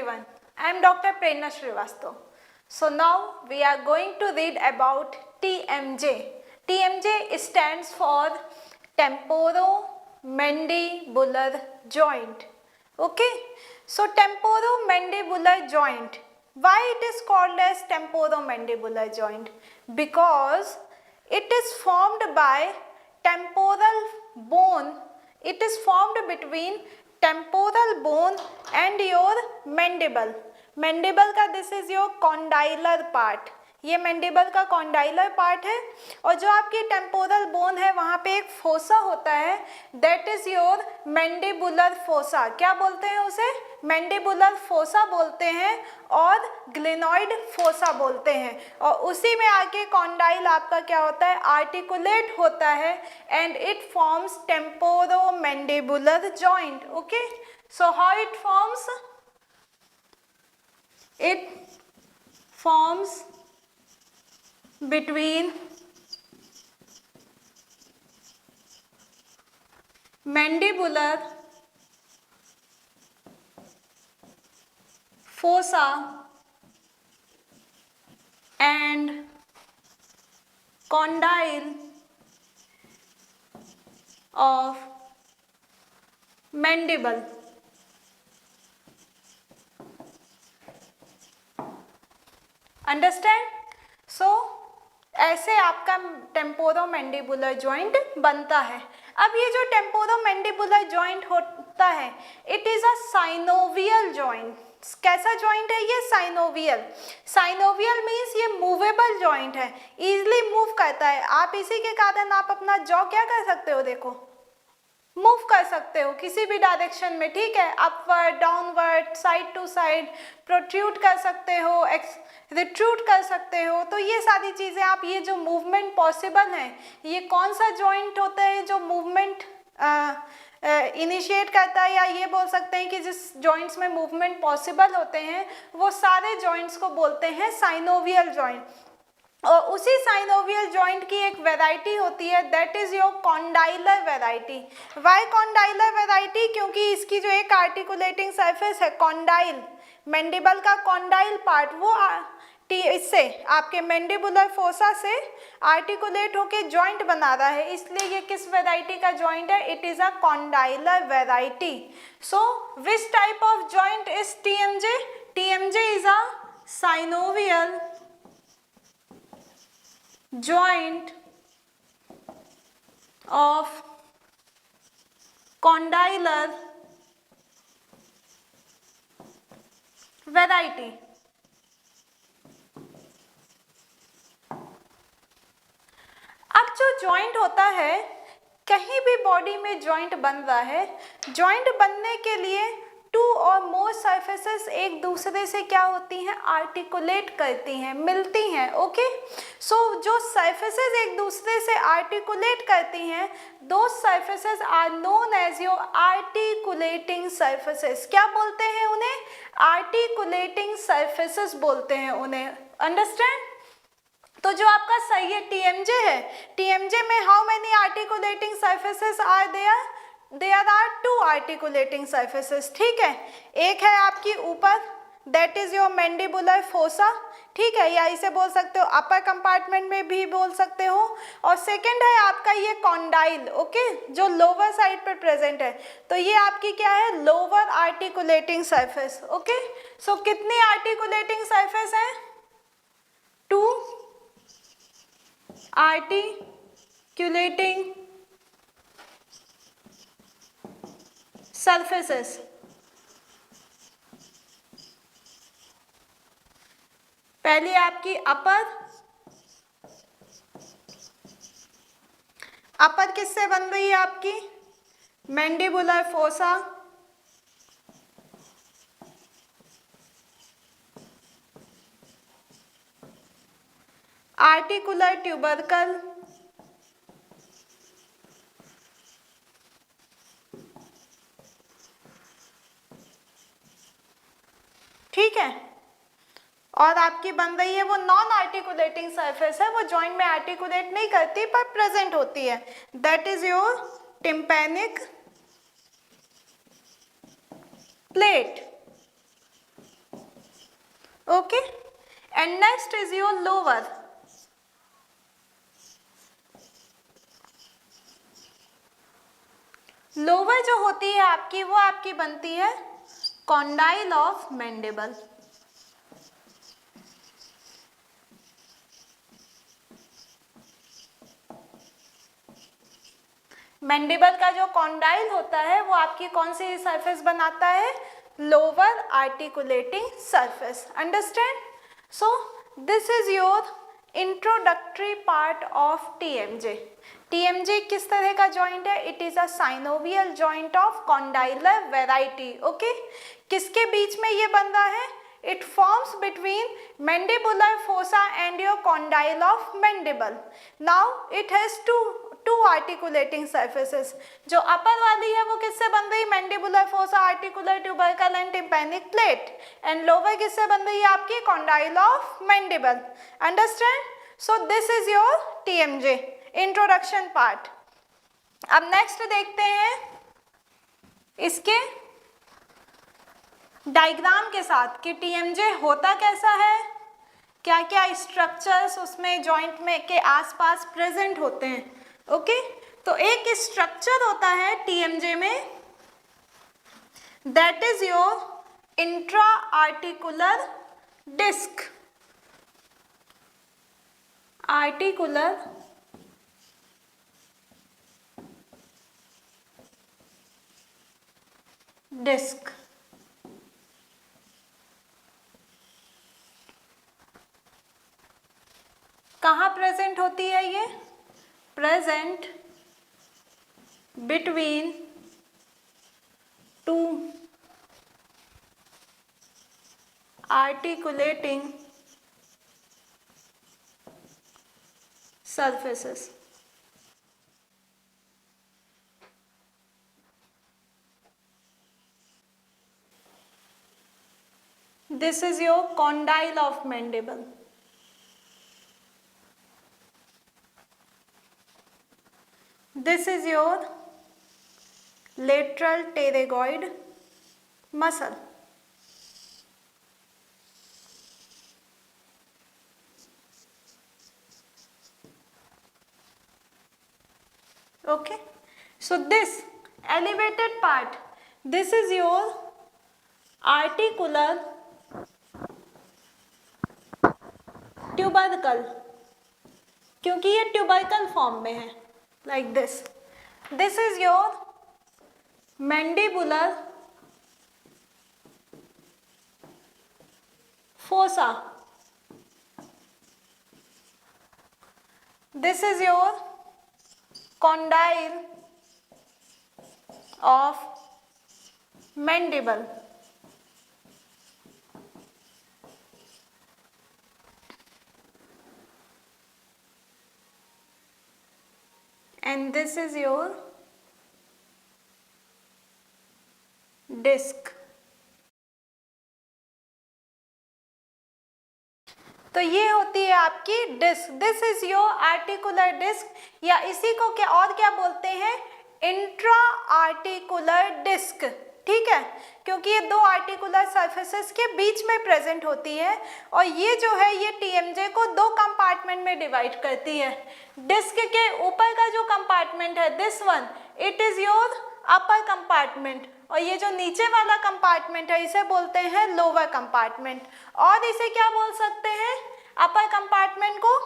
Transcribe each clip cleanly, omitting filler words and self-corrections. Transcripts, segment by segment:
everyone, I am Dr. Prerna Srivastava. So now we are going to read about TMJ. TMJ stands for temporomandibular joint. Okay, so temporomandibular joint. Why it is called as temporomandibular joint? Because it is formed by temporal bone. It is formed between temporal bone and your mandible. Mandible का this is your condylar part, ये mandible का condylar part है। और जो आपकी temporal bone है वहाँ पे एक फोसा होता है, that is your mandibular fossa. क्या बोलते हैं उसे? मैंडिबुलर फोसा बोलते हैं और ग्लिनॉइड फोसा बोलते हैं। और उसी में आके कॉन्डाइल आपका क्या होता है? आर्टिकुलेट होता है and it forms temporomandibular joint. Okay, so how it forms? It forms between mandibular fossa and condyle of mandible. Understand? So ऐसे आपका टेम्पोरोमैंडिबुलर जॉइंट बनता है। अब ये जो टेम्पोरोमैंडिबुलर जॉइंट होता है, it is a synovial joint. कैसा जॉइंट है ये? साइनोवियल। साइनोवियल मीन्स ये मूवेबल जॉइंट है, इजिली मूव करता है। आप इसी के कारण आप अपना जॉ क्या कर सकते हो? देखो, मूव कर सकते हो किसी भी डायरेक्शन में, ठीक है? Upward, downward, side to side, protrude कर सकते हो, रिट्रूड कर सकते हो। तो ये सारी चीज़ें आप, ये जो मूवमेंट पॉसिबल है, ये कौन सा जॉइंट होता है जो मूवमेंट इनिशिएट करता है, या ये बोल सकते हैं कि जिस जॉइंट्स में मूवमेंट पॉसिबल होते हैं वो सारे जॉइंट्स को बोलते हैं साइनोवियल जॉइंट। और उसी साइनोवियल जॉइंट की एक वैरायटी होती है, that is your condylar variety. Why condylar variety? क्योंकि इसकी जो एक आर्टिकुलेटिंग सरफेस है, कॉन्डाइल, मैंडिबल का कॉन्डाइल पार्ट, वो इससे आपके मैंडिबुलर फोसा से आर्टिकुलेट होके जॉइंट बना रहा है, इसलिए ये किस वैरायटी का जॉइंट है? It is a condylar variety. So which type of joint is TMJ? TMJ is a synovial joint of condylar variety. अब जो जॉइंट होता है, कहीं भी बॉडी में जॉइंट बन रहा है, जॉइंट बनने के लिए टू और मोर सरफेसेस एक दूसरे से क्या होती हैं? आर्टिकुलेट करती हैं, मिलती हैं। ओके, सो जो सरफेसेस एक दूसरे से आर्टिकुलेट करती हैं, दो surfaces are known as your articulating surfaces. क्या बोलते हैं उन्हें? आर्टिकुलेटिंग सरफेसेस बोलते हैं उन्हें। अंडरस्टैंड? तो जो आपका सही है TMJ है, TMJ में how many articulating surfaces are there? There are two articulating surfaces, ठीक है? एक है आपकी ऊपर, that is your mandibular fossa, ठीक है, या इसे बोल सकते हो अपर कंपार्टमेंट में भी बोल सकते हो। और सेकंड है आपका ये कॉन्डाइल, ओके, जो लोअर साइड पर प्रेजेंट है। तो ये आपकी क्या है? Lower articulating surface. ओके, सो कितनी आर्टिकुलेटिंग सरफेस है? To articulating surfaces. पहली आपकी अपर किससे बन रही है आपकी? मैंडिबुलर फोसा, आर्टिकुलर ट्यूबरकल, ठीक है, और आपकी बन रही है वो नॉन आर्टिकुलेटिंग सरफेस है, वो जॉइंट में आर्टिकुलेट नहीं करती पर प्रेजेंट होती है, that is your tympanic plate. Okay, and next is your lower. Lower जो होती है आपकी, वो आपकी बनती है कॉन्डाइल ऑफ मैंडिबल। मैंडिबल का जो कॉन्डाइल होता है वो आपकी कौन सी सरफेस बनाता है? Lower articulating surface. Understand? So this is your introductory part of TMJ. TMJ किस तरह का जॉइंट है? It is a synovial joint of condylar variety. Okay, किसके बीच में ये बन रहा है? It forms between mandibular fossa and your condyle of mandible. Now it has two articulating surfaces. जो अपर वाली है वो किससे बन रही? mandibular fossa, articular tubercle and tympanic plate. And lower किससे बन रही है आपकी? condyle of mandible. Understand? So this is your TMJ introduction part. अब next देखते हैं इसके डायग्राम के साथ कि टीएमजे होता कैसा है, क्या क्या स्ट्रक्चर्स उसमें जॉइंट में के आसपास प्रेजेंट होते हैं। ओके, तो एक स्ट्रक्चर होता है टीएमजे में, that is your intra articular disc. Articular disc कहाँ प्रेजेंट होती है? ये present between two articulating surfaces. This is your condyle of mandible. This is your lateral pterygoid muscle. Okay, so this elevated part, this is your articular tubercle, क्योंकि ये tubercle form में है, like this. This is your mandibular fossa. This is your condyle of mandible. And this is your disc. तो ये होती है आपकी disc. This is your articular disc, या इसी को क्या और क्या बोलते हैं? Intra articular disc. ठीक है, क्योंकि ये दो आर्टिकुलर सरफेसेस के बीच में प्रेजेंट होती है, और ये जो है ये टीएमजे को दो कंपार्टमेंट में डिवाइड करती है. डिस्क के ऊपर का जो कंपार्टमेंट है, this one, it is your upper compartment, और ये जो नीचे वाला कंपार्टमेंट है इसे बोलते हैं लोअर कंपार्टमेंट. और इसे क्या बोल सकते हैं? अपर कंपार्टमेंट को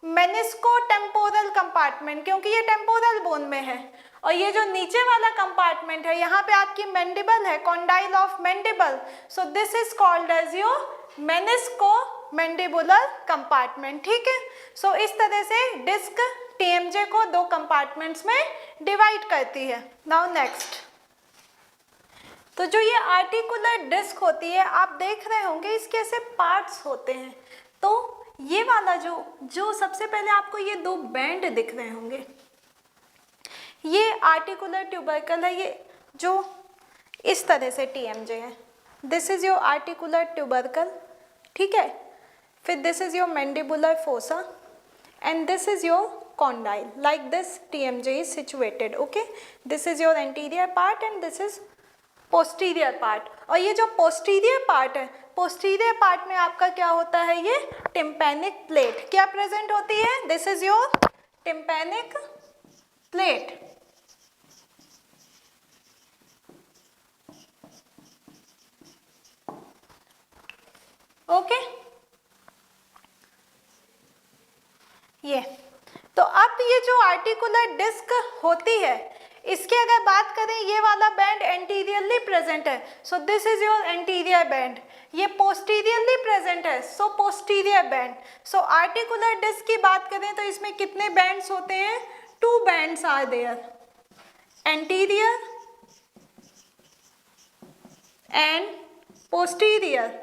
मेनिस्को टेम्पोरल कंपार्टमेंट, क्योंकि ये टेम्पोरल बोन में है. और ये जो नीचे वाला कंपार्टमेंट है, यहाँ पे आपकी मैंडिबल है, condyle of mandible, so this is called as your menisco mandibular compartment. ठीक है, सो इस तरह से डिस्क टीएमजे को दो कंपार्टमेंट्स में डिवाइड करती है. नाउ नेक्स्ट, तो जो ये आर्टिकुलर डिस्क होती है, आप देख रहे होंगे इसके ऐसे पार्ट्स होते हैं. तो ये वाला जो सबसे पहले आपको ये दो बैंड दिख रहे होंगे, ये आर्टिकुलर ट्यूबरकल है, ये जो इस तरह से टीएमजे है. This is your articular tubercle. ठीक है, फिर this is your mandibular fossa and this is your condyle. Like this TMJ is situated. Okay, this is your anterior part and this is posterior part. और ये जो posterior part है, posterior part में आपका क्या होता है, ये टिम्पैनिक प्लेट क्या प्रेजेंट होती है, this is your tympanic plate. Okay ये तो अब ये जो आर्टिकुलर डिस्क होती है इसकी अगर बात करें, ये वाला बैंड एंटीरियरली प्रेजेंट है, सो this is your anterior band. ये पोस्टीरियरली प्रेजेंट है, सो पोस्टीरियर बैंड। सो आर्टिकुलर डिस्क की बात करें तो इसमें कितने बैंड्स होते हैं, 2 bands are there, anterior and posterior.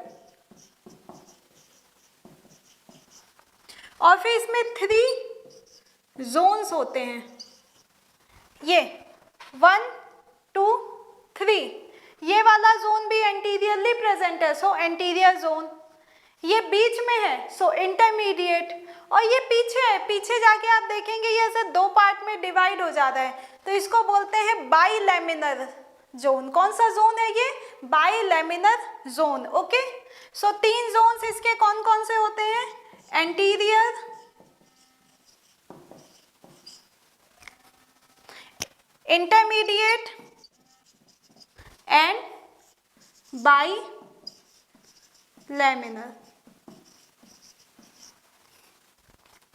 और फिर इसमें 3 जोन्स होते हैं, ये 1 2 3। ये वाला जोन भी एंटीरियरली प्रेजेंट है, सो एंटीरियर जोन। ये बीच में है, सो इंटरमीडिएट। और ये पीछे है, पीछे जाके आप देखेंगे ये ऐसे 2 पार्ट में डिवाइड हो जाता है, तो इसको बोलते हैं बाइलैमिनर जोन। कौन सा जोन है ये, बाइलैमिनर जोन। ओके, सो 3 जोन्स इसके कौन कौन से होते हैं, anterior, intermediate and bilaminar.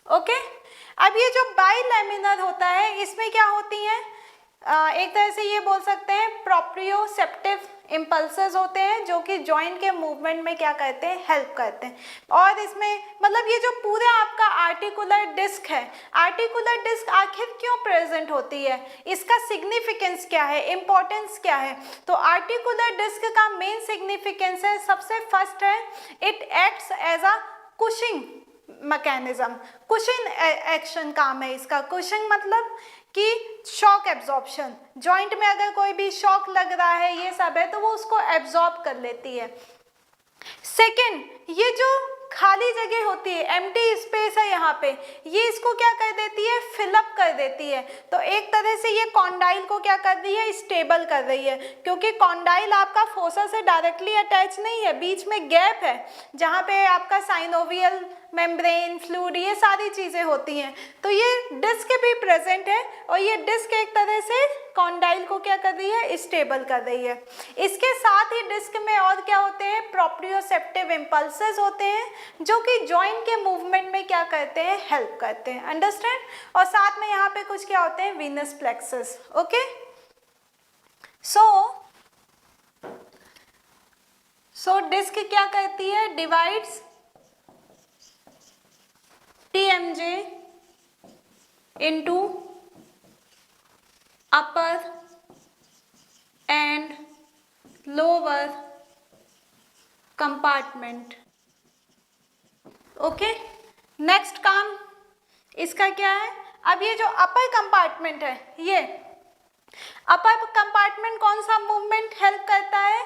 Okay, अब ये जो बाइलैमिनर होता है इसमें क्या होती हैं, एक तरह से ये बोल सकते हैं प्रोप्रियोसेप्टिव इम्पल्सेस होते हैं जो कि जॉइंट के मूवमेंट में क्या करते हैं, हेल्प करते हैं। और इसमें मतलब ये जो पूरा आपका आर्टिकुलर डिस्क है, आर्टिकुलर डिस्क आखिर क्यों प्रेजेंट होती है, इसका सिग्निफिकेंस क्या है, इम्पोर्टेंस क्या है। तो आर्टिकुलर डिस्क का मेन सिग्निफिकेंस है, सबसे फर्स्ट है it acts as a cushioning mechanism. Cushioning action काम है इसका। कुशिंग मतलब कि शॉक एब्जॉर्प्शन, जॉइंट में अगर कोई भी शॉक लग रहा है ये सब है तो वो उसको एब्जॉर्ब कर लेती है। सेकंड, ये जो खाली जगह होती है, एम्प्टी स्पेस है यहाँ पे, ये इसको क्या कर देती है, फिलअप कर देती है। तो एक तरह से ये कॉन्डाइल को क्या कर रही है, स्टेबल कर रही है, क्योंकि कॉन्डाइल आपका फोसा से डायरेक्टली अटैच नहीं है, बीच में गैप है जहाँ पे आपका साइनोवियल मेम्ब्रेन, फ्लूइड, ये सारी चीज़ें होती हैं। तो ये डिस्क भी प्रेजेंट है और ये डिस्क एक तरह से कॉन्डाइल को क्या कर रही है, स्टेबल कर रही है। इसके साथ ही डिस्क में और क्या होते हैं, प्रोप्रियोसेप्टिव इम्पल्सेस होते हैं जो कि जॉइंट के मूवमेंट में क्या करते हैं, हेल्प करते हैं। अंडरस्टैंड। और साथ में यहाँ पे कुछ क्या होते हैं, वीनस प्लेक्सस। ओके, सो डिस्क क्या करती है, divides TMJ into upper and lower compartment। Okay, next काम इसका क्या है, अब ये जो अपर कंपार्टमेंट है, ये अपर कंपार्टमेंट कौन सा मूवमेंट हेल्प करता है,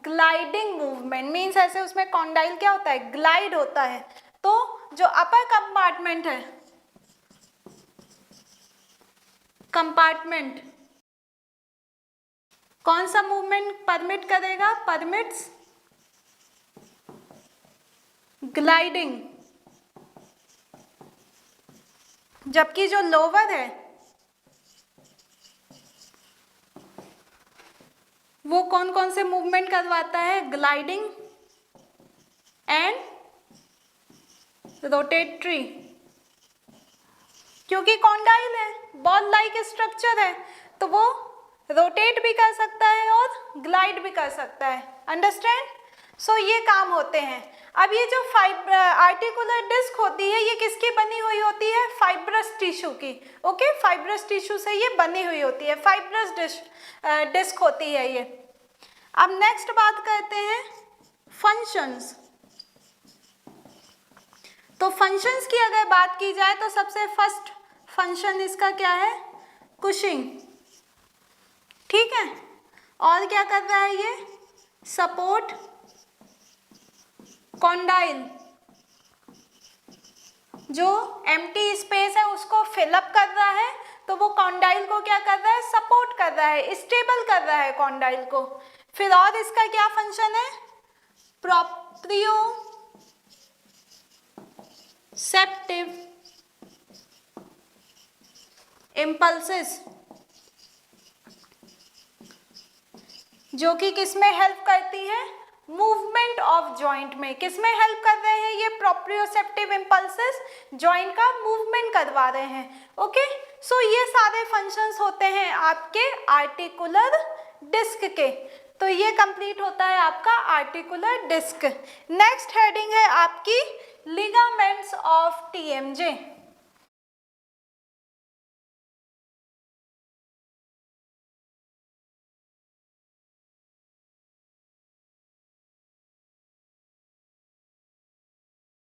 ग्लाइडिंग मूवमेंट। मीन्स ऐसे उसमें कॉन्डाइल क्या होता है, ग्लाइड होता है। तो जो अपर कंपार्टमेंट है, कंपार्टमेंट कौन सा मूवमेंट परमिट करेगा, परमिट्स ग्लाइडिंग, जबकि जो लोअर है वो कौन कौन से मूवमेंट करवाता है, ग्लाइडिंग एंड रोटेटरी। क्योंकि कॉन्डाइल है, बॉल लाइक स्ट्रक्चर है, तो वो रोटेट भी कर सकता है और ग्लाइड भी कर सकता है। अंडरस्टैंड। सो ये काम होते हैं। अब ये जो आर्टिकुलर डिस्क होती है ये किसकी बनी हुई होती है, फाइब्रस टिश्यू की। ओके, फाइब्रस टिश्यू से ये बनी हुई होती है, फाइब्रस डिस्क होती है ये। अब नेक्स्ट बात करते हैं फंक्शंस। तो फंक्शंस की अगर बात की जाए तो सबसे फर्स्ट फंक्शन इसका क्या है, कुशिंग। ठीक है, और क्या कर रहा है ये, सपोर्ट कॉन्डाइल, जो एम्प्टी स्पेस है उसको फिलअप कर रहा है, तो वो कॉन्डाइल को क्या कर रहा है, सपोर्ट कर रहा है, स्टेबल कर रहा है कॉन्डाइल को। फिर और इसका क्या फंक्शन है, प्रोप्रियोसेप्टिव इम्पल्सेस, जो कि किसमें हेल्प करती है, मूवमेंट ऑफ जॉइंट में। किसमें हेल्प कर रहे हैं ये प्रोप्रियोसेप्टिव इम्पल्सेस, जॉइंट का मूवमेंट करवा रहे हैं। ओके, सो ये सारे फंक्शंस होते हैं आपके आर्टिकुलर डिस्क के। तो ये कंप्लीट होता है आपका आर्टिकुलर डिस्क। नेक्स्ट हेडिंग है आपकी लिगामेंट्स ऑफ टीएमजे।